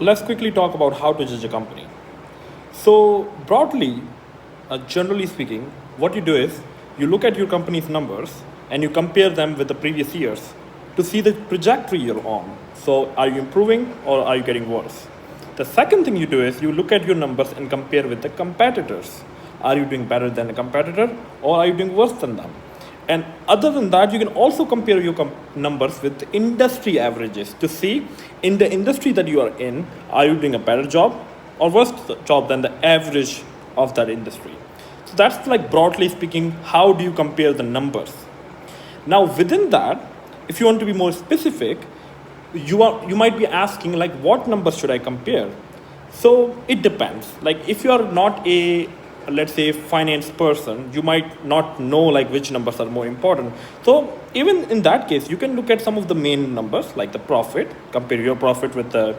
Let's quickly talk about how to judge a company. So, broadly, generally speaking, what you do is you look at your company's numbers and you compare them with the previous years to see the trajectory you're on. So, are you improving or are you getting worse? The second thing you do is you look at your numbers and compare with the competitors. Are you doing better than a competitor or are you doing worse than them? And other than that, you can also compare your numbers with industry averages to see in the industry that you are in, are you doing a better job or worse job than the average of that industry. So that's like broadly speaking, how do you compare the numbers? Now within that, if you want to be more specific, you might be asking like what numbers should I compare? So it depends. Like if you are not a, let's say, finance person, you might not know like which numbers are more important. So even in that case, you can look at some of the main numbers like the profit, compare your profit with the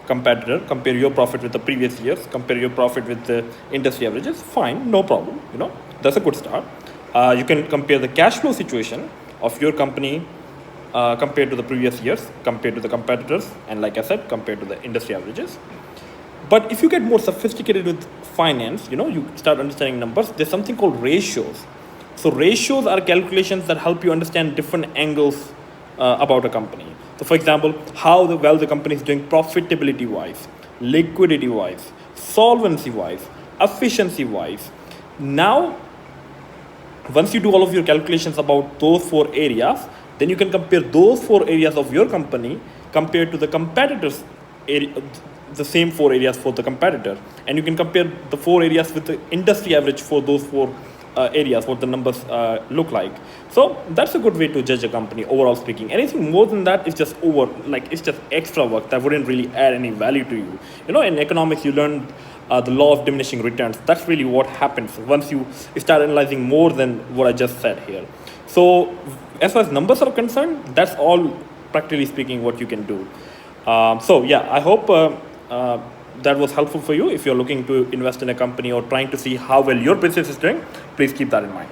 competitor, compare your profit with the previous years, compare your profit with the industry averages. Fine, no problem, that's a good start. You can compare the cash flow situation of your company compared to the previous years, compared to the competitors, and like I said, compared to the industry averages. But if you get more sophisticated with finance, you start understanding numbers. There's something called ratios. So ratios are calculations that help you understand different angles about a company. So for example, how well the company is doing profitability wise, liquidity wise, solvency wise, efficiency wise. Now, once you do all of your calculations about those four areas, then you can compare those four areas of your company compared to the competitors area, the same four areas for the competitor, and you can compare the four areas with the industry average for those four areas, what the numbers look like. So that's a good way to judge a company overall speaking. Anything more than that is just it's just extra work that wouldn't really add any value to you. In economics you learn the law of diminishing returns. That's really what happens once you start analyzing more than what I just said here. So as far as numbers are concerned, that's all practically speaking what you can do. So yeah, I hope that was helpful for you. If you're looking to invest in a company or trying to see how well your business is doing, please keep that in mind.